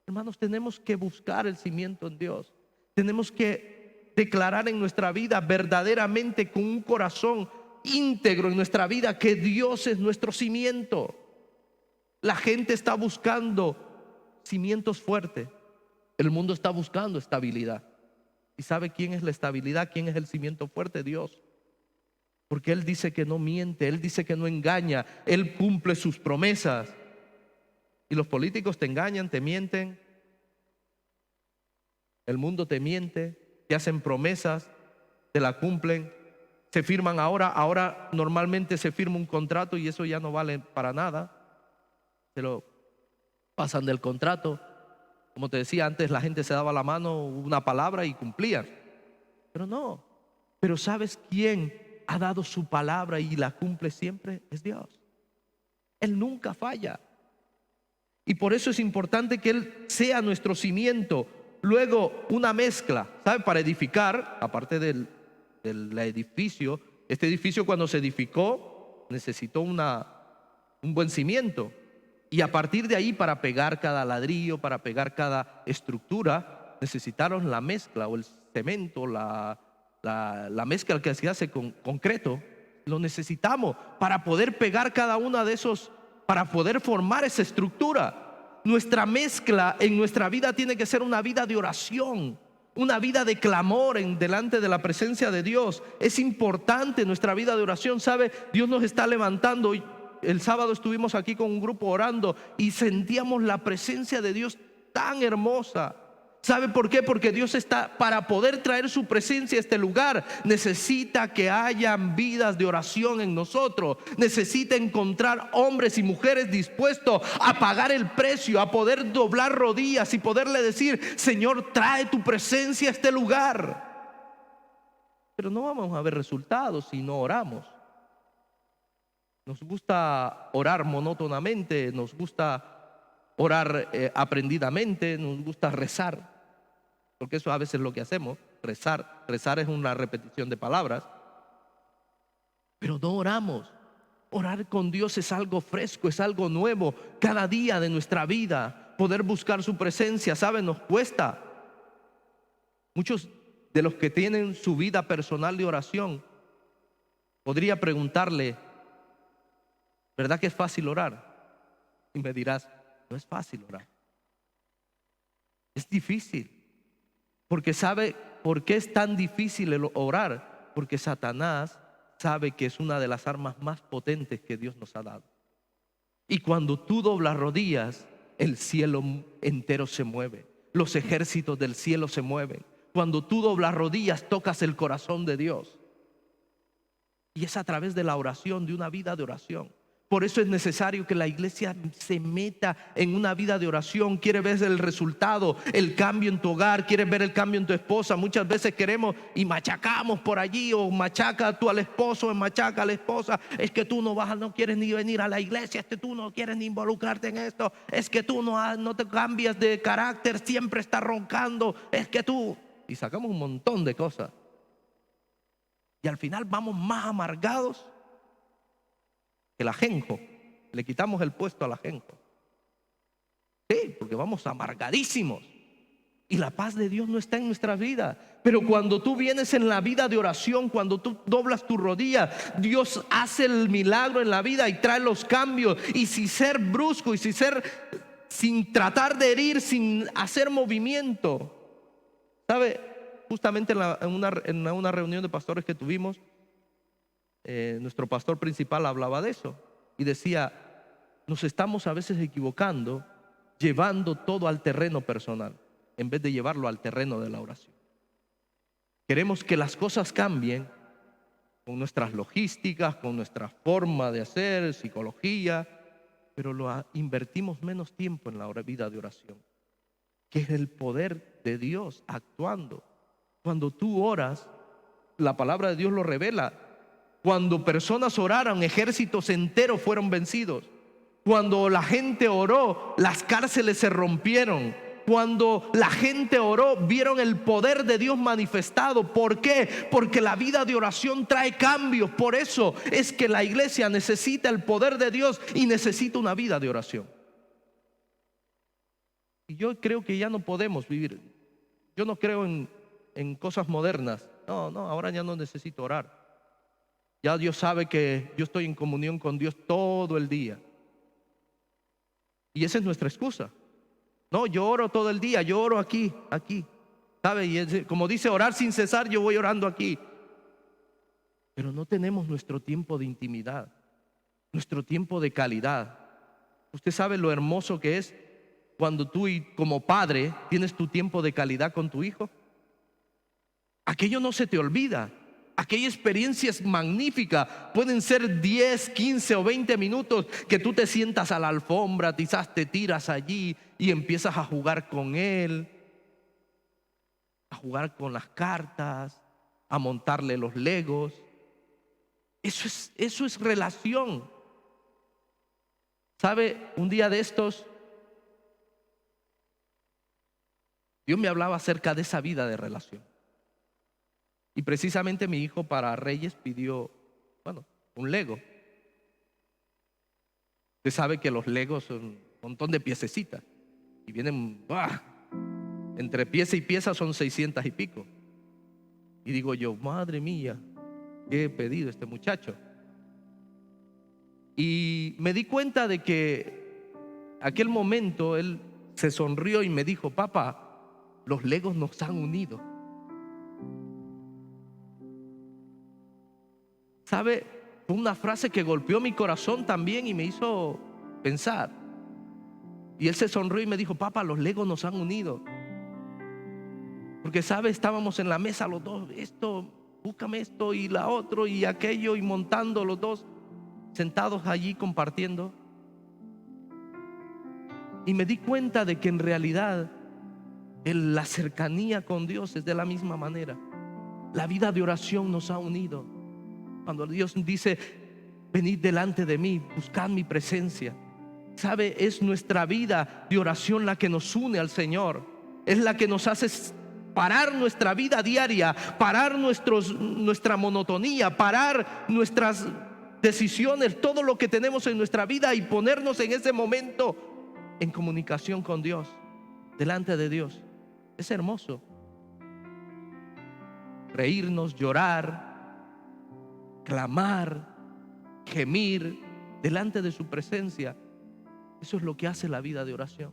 Hermanos, tenemos que buscar el cimiento en Dios. Tenemos que declarar en nuestra vida verdaderamente, con un corazón íntegro en nuestra vida, que Dios es nuestro cimiento. La gente está buscando cimientos fuertes. El mundo está buscando estabilidad. ¿Y sabe quién es la estabilidad? ¿Quién es el cimiento fuerte? Dios. Porque Él dice que no miente, Él dice que no engaña, Él cumple sus promesas. Y los políticos te engañan, te mienten. El mundo te miente, te hacen promesas, te la cumplen. Se firman ahora normalmente se firma un contrato y eso ya no vale para nada. Se lo pasan del contrato. Como te decía antes, la gente se daba la mano, una palabra y cumplían. Pero no. Pero ¿sabes quién ha dado su palabra y la cumple siempre? Es Dios. Él nunca falla. Y por eso es importante que Él sea nuestro cimiento. Luego, una mezcla, ¿sabe? Para edificar, aparte del edificio, este edificio, cuando se edificó, necesitó un buen cimiento. Y a partir de ahí, para pegar cada ladrillo, para pegar cada estructura, necesitaron la mezcla o el cemento, la mezcla que se hace con concreto. Lo necesitamos para poder pegar cada una de esos, para poder formar esa estructura. Nuestra mezcla en nuestra vida tiene que ser una vida de oración, una vida de clamor delante de la presencia de Dios. Es importante nuestra vida de oración. ¿Sabe? Dios nos está levantando. El sábado estuvimos aquí con un grupo orando y sentíamos la presencia de Dios tan hermosa. ¿Sabe por qué? Porque Dios está, para poder traer su presencia a este lugar, necesita que hayan vidas de oración en nosotros. Necesita encontrar hombres y mujeres dispuestos a pagar el precio, a poder doblar rodillas y poderle decir: Señor, trae tu presencia a este lugar. pero no vamos a ver resultados si no oramos. Nos gusta orar monótonamente, nos gusta orar aprendidamente, nos gusta rezar, porque eso a veces es lo que hacemos, rezar. Rezar es una repetición de palabras, pero no oramos. Orar con Dios es algo fresco, es algo nuevo, cada día de nuestra vida. Poder buscar su presencia, ¿saben? Nos cuesta. Muchos de los que tienen su vida personal de oración, podría preguntarle, ¿verdad que es fácil orar? Y me dirás, no es fácil orar. Es difícil. Porque ¿sabe por qué es tan difícil el orar? Porque Satanás sabe que es una de las armas más potentes que Dios nos ha dado. Y cuando tú doblas rodillas, el cielo entero se mueve. Los ejércitos del cielo se mueven. Cuando tú doblas rodillas, tocas el corazón de Dios. Y es a través de la oración, de una vida de oración. Por eso es necesario que la iglesia se meta en una vida de oración. Quieres ver el resultado, el cambio en tu hogar, quieres ver el cambio en tu esposa. Muchas veces queremos y machacamos por allí, o machaca tú al esposo, o machaca a la esposa. Es que tú no quieres ni venir a la iglesia, es que tú no quieres ni involucrarte en esto, es que tú no te cambias de carácter, siempre estás roncando, es que tú... Y sacamos un montón de cosas. Y al final vamos más amargados que el ajenjo. Le quitamos el puesto al ajenjo. Sí, porque vamos amargadísimos. Y la paz de Dios no está en nuestra vida. Pero cuando tú vienes en la vida de oración, cuando tú doblas tu rodilla, Dios hace el milagro en la vida y trae los cambios. Y sin ser brusco y sin tratar de herir, sin hacer movimiento. ¿Sabe? Justamente en una reunión de pastores que tuvimos, nuestro pastor principal hablaba de eso y decía, nos estamos a veces equivocando llevando todo al terreno personal en vez de llevarlo al terreno de la oración. Queremos que las cosas cambien con nuestras logísticas, con nuestra forma de hacer, psicología, pero invertimos menos tiempo en la vida de oración, que es el poder de Dios actuando. Cuando tú oras, la palabra de Dios lo revela. Cuando personas oraron, ejércitos enteros fueron vencidos. Cuando la gente oró, las cárceles se rompieron. Cuando la gente oró, vieron el poder de Dios manifestado. ¿Por qué? Porque la vida de oración trae cambios. Por eso es que la iglesia necesita el poder de Dios y necesita una vida de oración. Y yo creo que ya no podemos vivir. Yo no creo en cosas modernas. No, ahora ya no necesito orar. Ya Dios sabe que yo estoy en comunión con Dios todo el día. Y esa es nuestra excusa. No, yo oro todo el día, yo oro aquí. ¿Sabe? Y como dice, orar sin cesar, yo voy orando aquí. Pero no tenemos nuestro tiempo de intimidad, nuestro tiempo de calidad. Usted sabe lo hermoso que es cuando tú como padre tienes tu tiempo de calidad con tu hijo. Aquello no se te olvida. Aquella experiencia es magnífica. Pueden ser 10, 15 o 20 minutos que tú te sientas a la alfombra, quizás te tiras allí y empiezas a jugar con él, a jugar con las cartas, a montarle los legos. Eso es relación. ¿Sabe? Un día de estos, Dios me hablaba acerca de esa vida de relación. Y precisamente mi hijo para Reyes pidió, un Lego. Usted sabe que los Legos son un montón de piececitas. Y vienen, entre pieza y pieza son 600 y pico. Y digo yo, madre mía, ¿qué he pedido este muchacho? Y me di cuenta de que aquel momento él se sonrió y me dijo, papá, los Legos nos han unido. ¿Sabe? Fue una frase que golpeó mi corazón también y me hizo pensar. Y él se sonrió y me dijo, papá, los Legos nos han unido. Porque, ¿sabe? Estábamos en la mesa los dos, búscame esto y la otro y aquello, y montando los dos, sentados allí compartiendo. Y me di cuenta de que en realidad la cercanía con Dios es de la misma manera. La vida de oración nos ha unido. Cuando Dios dice: venid delante de mí, buscad mi presencia. ¿Sabe? Es nuestra vida de oración la que nos une al Señor. Es la que nos hace parar nuestra vida diaria, parar nuestra monotonía, parar nuestras decisiones, todo lo que tenemos en nuestra vida, y ponernos en ese momento en comunicación con Dios, delante de Dios. Es hermoso. Reírnos, llorar, clamar, gemir delante de su presencia. Eso es lo que hace la vida de oración.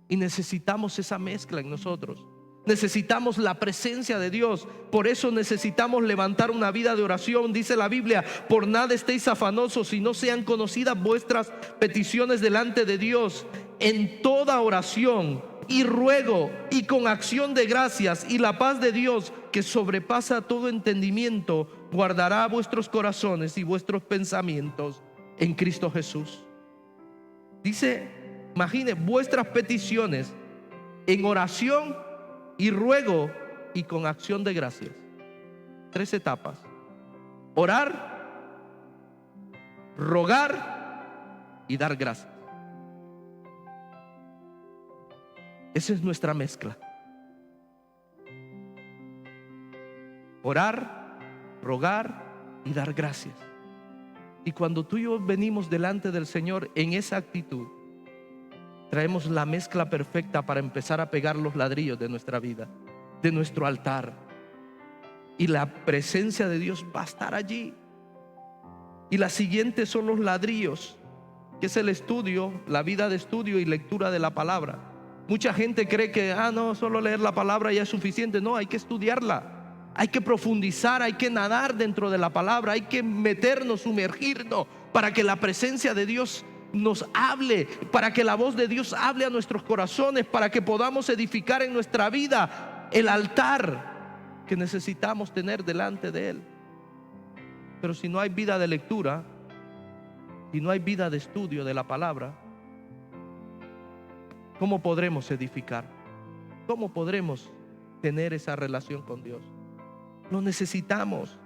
Y necesitamos esa mezcla en nosotros. Necesitamos la presencia de Dios. Por eso necesitamos levantar una vida de oración. Dice la Biblia: por nada estéis afanosos, si no sean conocidas vuestras peticiones delante de Dios, en toda oración y ruego y con acción de gracias, y la paz de Dios, que sobrepasa todo entendimiento, guardará vuestros corazones y vuestros pensamientos en Cristo Jesús. Dice, imagine, vuestras peticiones en oración y ruego y con acción de gracias. 3 etapas: orar, rogar y dar gracias. Esa es nuestra mezcla. Orar, rogar y dar gracias. Y cuando tú y yo venimos delante del Señor en esa actitud, traemos la mezcla perfecta para empezar a pegar los ladrillos de nuestra vida, de nuestro altar. Y la presencia de Dios va a estar allí. Y la siguiente son los ladrillos, que es el estudio, la vida de estudio y lectura de la palabra. Mucha gente cree que no, solo leer la palabra ya es suficiente. No, hay que estudiarla, hay que profundizar, hay que nadar dentro de la palabra, hay que meternos, sumergirnos, para que la presencia de Dios nos hable, para que la voz de Dios hable a nuestros corazones, para que podamos edificar en nuestra vida el altar que necesitamos tener delante de Él. Pero si no hay vida de lectura, si no hay vida de estudio de la palabra, ¿cómo podremos edificar? ¿Cómo podremos tener esa relación con Dios? Lo necesitamos.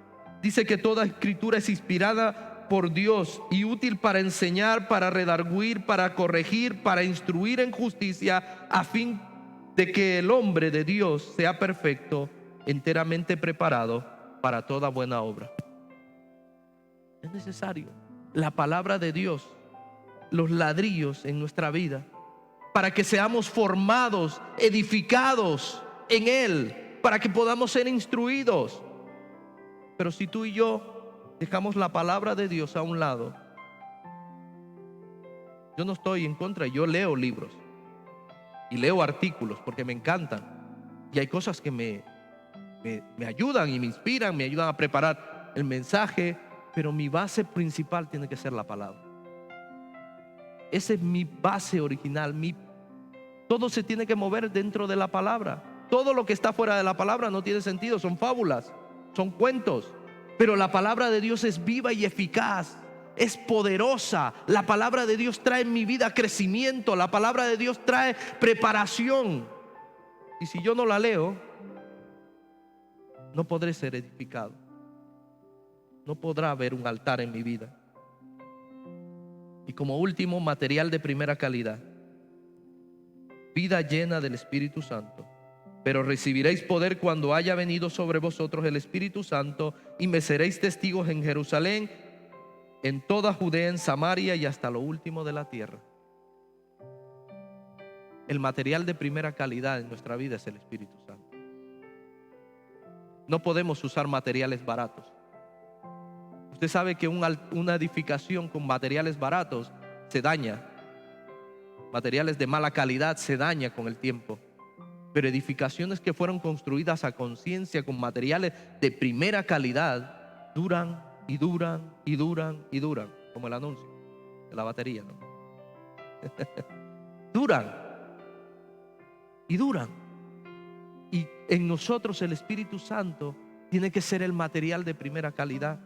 Dice que toda escritura es inspirada por Dios y útil para enseñar, para redarguir, para corregir, para instruir en justicia, a fin de que el hombre de Dios sea perfecto, enteramente preparado para toda buena obra. Es necesario la palabra de Dios, los ladrillos en nuestra vida, para que seamos formados, edificados en Él, para que podamos ser instruidos. Pero si tú y yo dejamos la palabra de Dios a un lado, yo no estoy en contra, yo leo libros y leo artículos porque me encantan, y hay cosas que me ayudan y me inspiran, me ayudan a preparar el mensaje, pero mi base principal tiene que ser la palabra. Esa es mi base original. Todo se tiene que mover dentro de la palabra. Todo lo que está fuera de la palabra no tiene sentido, son fábulas, son cuentos. Pero la palabra de Dios es viva y eficaz, es poderosa. La palabra de Dios trae en mi vida crecimiento, la palabra de Dios trae preparación. Y si yo no la leo, no podré ser edificado. No podrá haber un altar en mi vida. Y como último, material de primera calidad: vida llena del Espíritu Santo. Pero recibiréis poder cuando haya venido sobre vosotros el Espíritu Santo, y me seréis testigos en Jerusalén, en toda Judea, en Samaria y hasta lo último de la tierra. El material de primera calidad en nuestra vida es el Espíritu Santo. No podemos usar materiales baratos. Usted sabe que una edificación con materiales baratos se daña. Materiales de mala calidad se daña con el tiempo. Pero edificaciones que fueron construidas a conciencia con materiales de primera calidad duran y duran y duran y duran, como el anuncio de la batería, ¿no? Duran y duran. Y en nosotros el Espíritu Santo tiene que ser el material de primera calidad,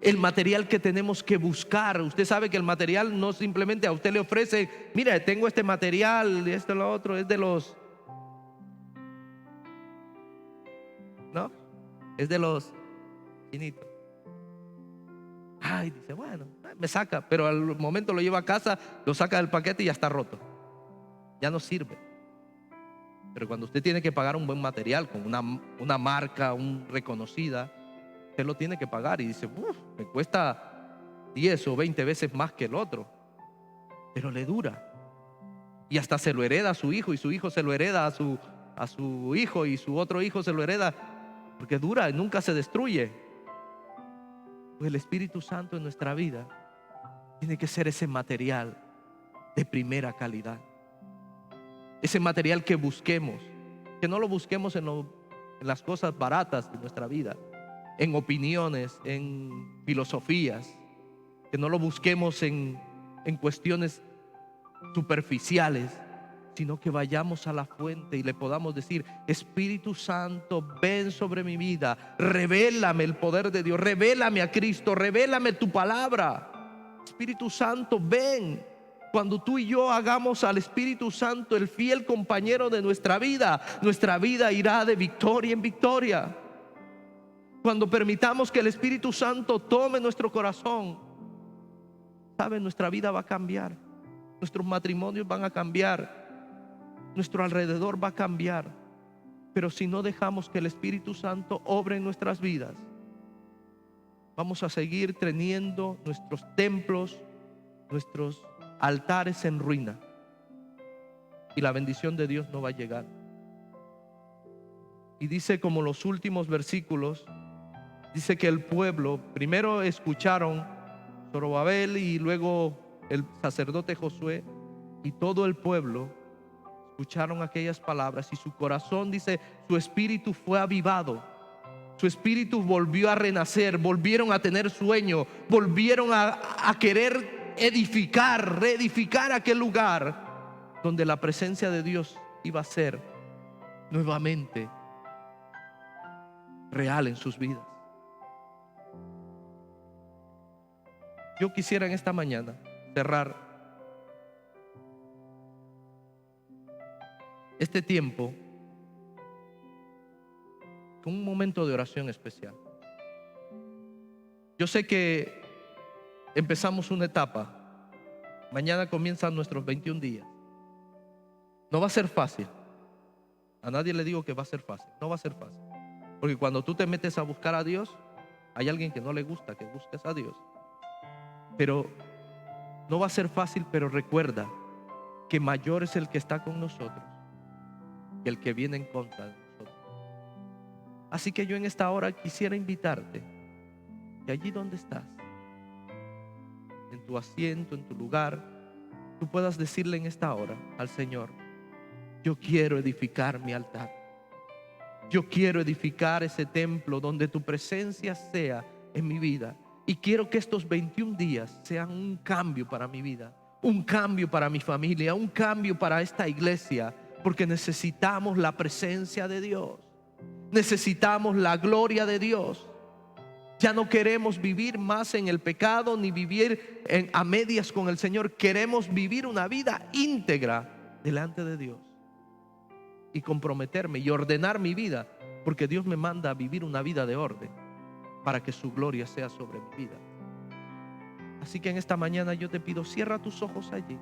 el material que tenemos que buscar. Usted sabe que el material no simplemente a usted le ofrece: mira, tengo este material, esto, lo otro, es de los... ¿no? Es de los chinitos. Ay, dice, bueno, me saca, pero al momento lo lleva a casa, lo saca del paquete y ya está roto. Ya no sirve. Pero cuando usted tiene que pagar un buen material con una marca, reconocida, usted lo tiene que pagar y dice, me cuesta 10 o 20 veces más que el otro, pero le dura. Y hasta se lo hereda a su hijo, y su hijo se lo hereda a su hijo, y su otro hijo se lo hereda, porque dura y nunca se destruye. Pues el Espíritu Santo en nuestra vida tiene que ser ese material de primera calidad, ese material que busquemos, que no lo busquemos en las cosas baratas de nuestra vida, en opiniones, en filosofías, que no lo busquemos en cuestiones superficiales, sino que vayamos a la fuente y le podamos decir: Espíritu Santo, ven sobre mi vida, revélame el poder de Dios, revélame a Cristo, revélame tu palabra. Espíritu Santo, ven. Cuando tú y yo hagamos al Espíritu Santo el fiel compañero de nuestra vida irá de victoria en victoria. Cuando permitamos que el Espíritu Santo tome nuestro corazón, ¿sabe? Nuestra vida va a cambiar, nuestros matrimonios van a cambiar, nuestro alrededor va a cambiar. Pero si no dejamos que el Espíritu Santo obre en nuestras vidas, vamos a seguir teniendo nuestros templos, nuestros altares en ruina, y la bendición de Dios no va a llegar. Y dice, como los últimos versículos, dice que el pueblo primero escucharon Zorobabel y luego el sacerdote Josué, y todo el pueblo escucharon aquellas palabras, y su corazón, dice, su espíritu fue avivado, su espíritu volvió a renacer, volvieron a tener sueño, volvieron a querer reedificar aquel lugar donde la presencia de Dios iba a ser nuevamente real en sus vidas. Yo quisiera en esta mañana cerrar este tiempo con un momento de oración especial. Yo sé que empezamos una etapa, mañana comienzan nuestros 21 días. No va a ser fácil. A nadie le digo que va a ser fácil, no va a ser fácil. Porque cuando tú te metes a buscar a Dios, hay alguien que no le gusta que busques a Dios. Pero no va a ser fácil, pero recuerda que mayor es el que está con nosotros que el que viene en contra de nosotros. Así que yo en esta hora quisiera invitarte que allí donde estás, en tu asiento, en tu lugar, tú puedas decirle en esta hora al Señor: yo quiero edificar mi altar, yo quiero edificar ese templo donde tu presencia sea en mi vida, y quiero que estos 21 días sean un cambio para mi vida, un cambio para mi familia, un cambio para esta iglesia, porque necesitamos la presencia de Dios, necesitamos la gloria de Dios. Ya no queremos vivir más en el pecado, ni vivir a medias con el Señor. Queremos vivir una vida íntegra delante de Dios y comprometerme y ordenar mi vida, porque Dios me manda a vivir una vida de orden para que su gloria sea sobre mi vida. Así que en esta mañana yo te pido, cierra tus ojos allí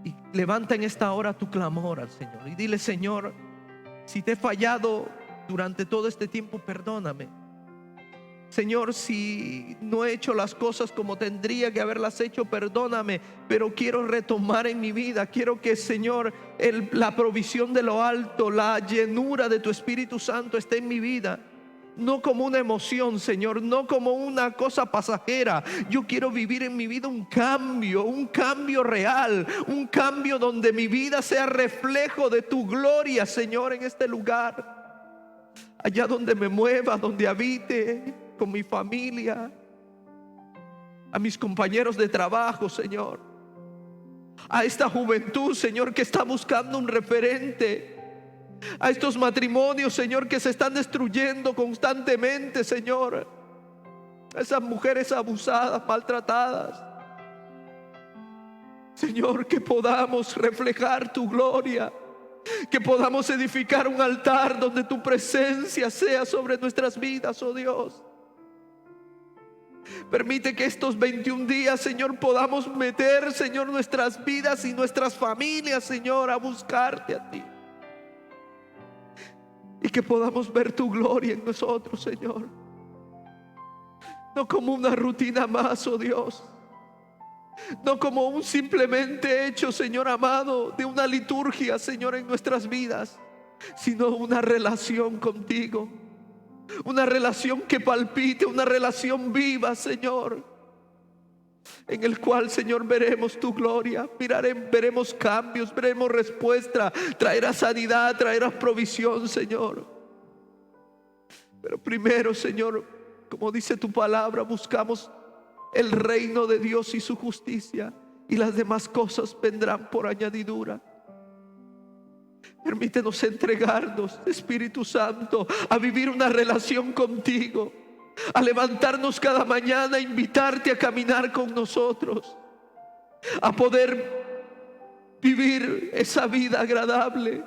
y levanta en esta hora tu clamor al Señor y dile: Señor, si te he fallado durante todo este tiempo, perdóname. Señor, si no he hecho las cosas como tendría que haberlas hecho, perdóname, pero quiero retomar en mi vida. Quiero que, Señor, la provisión de lo alto, la llenura de tu Espíritu Santo esté en mi vida. No como una emoción, Señor, no como una cosa pasajera. Yo quiero vivir en mi vida un cambio real, un cambio donde mi vida sea reflejo de tu gloria, Señor, en este lugar. Allá donde me mueva, donde habite con mi familia, a mis compañeros de trabajo, Señor, a esta juventud, Señor, que está buscando un referente, a estos matrimonios, Señor, que se están destruyendo constantemente, Señor, a esas mujeres abusadas, maltratadas, Señor, que podamos reflejar tu gloria, Que podamos edificar un altar donde tu presencia sea sobre nuestras vidas, oh Dios. Permite que estos 21 días, Señor, podamos meter, Señor, nuestras vidas y nuestras familias, Señor, a buscarte a ti. Y que podamos ver tu gloria en nosotros, Señor. No como una rutina más, oh Dios. No como un simplemente hecho, Señor amado, de una liturgia, Señor, en nuestras vidas, sino una relación contigo. Una relación que palpite, una relación viva, Señor, en el cual, Señor, veremos tu gloria, veremos cambios, veremos respuesta, traerás sanidad, traerás provisión, Señor. Pero primero, Señor, como dice tu palabra, buscamos el reino de Dios y su justicia, y las demás cosas vendrán por añadidura. Permítenos entregarnos, Espíritu Santo, a vivir una relación contigo, a levantarnos cada mañana, a invitarte a caminar con nosotros, a poder vivir esa vida agradable,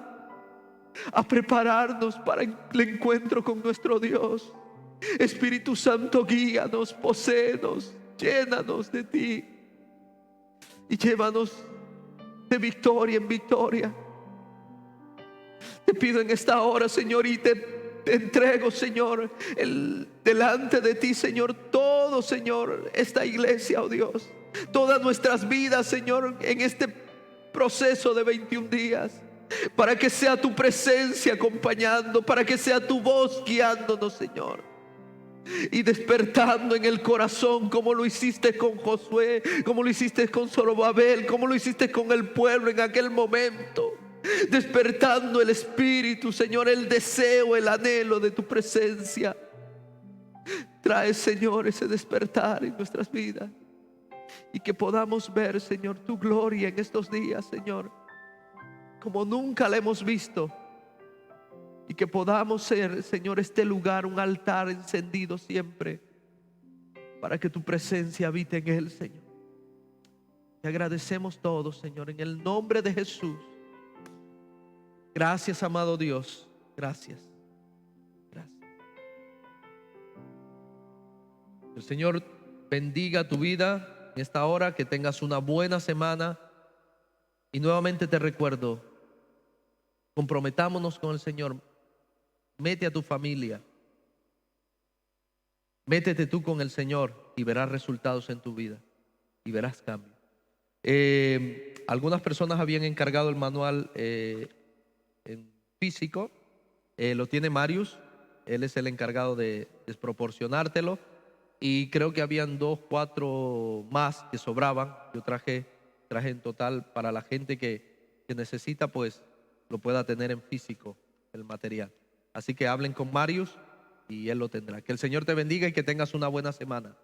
a prepararnos para el encuentro con nuestro Dios. Espíritu Santo, guíanos, poséenos, llénanos de ti y llévanos de victoria en victoria. Te pido en esta hora, Señor, y te entrego, Señor, delante de ti, Señor, todo, Señor, esta iglesia, oh Dios, todas nuestras vidas, Señor, en este proceso de 21 días, para que sea tu presencia acompañando, para que sea tu voz guiándonos, Señor, y despertando en el corazón, como lo hiciste con Josué, como lo hiciste con Zorobabel, como lo hiciste con el pueblo en aquel momento. Despertando el espíritu, Señor, el deseo, el anhelo de tu presencia. Trae, Señor, ese despertar en nuestras vidas, y que podamos ver, Señor, tu gloria en estos días, Señor, como nunca la hemos visto. Y que podamos ser, Señor, este lugar un altar encendido siempre, para que tu presencia habite en él, Señor. Te agradecemos todo, Señor, en el nombre de Jesús. Gracias, amado Dios. Gracias. Gracias. El Señor bendiga tu vida en esta hora, que tengas una buena semana. Y nuevamente te recuerdo, comprometámonos con el Señor. Mete a tu familia. Métete tú con el Señor y verás resultados en tu vida. Y verás cambios. Algunas personas habían encargado el manual en físico. Lo tiene Marius. Él es el encargado de desproporcionártelo. Y creo que habían 2, 4 más que sobraban. Yo traje en total para la gente que necesita, pues lo pueda tener en físico el material. Así que hablen con Marius y él lo tendrá. Que el Señor te bendiga y que tengas una buena semana.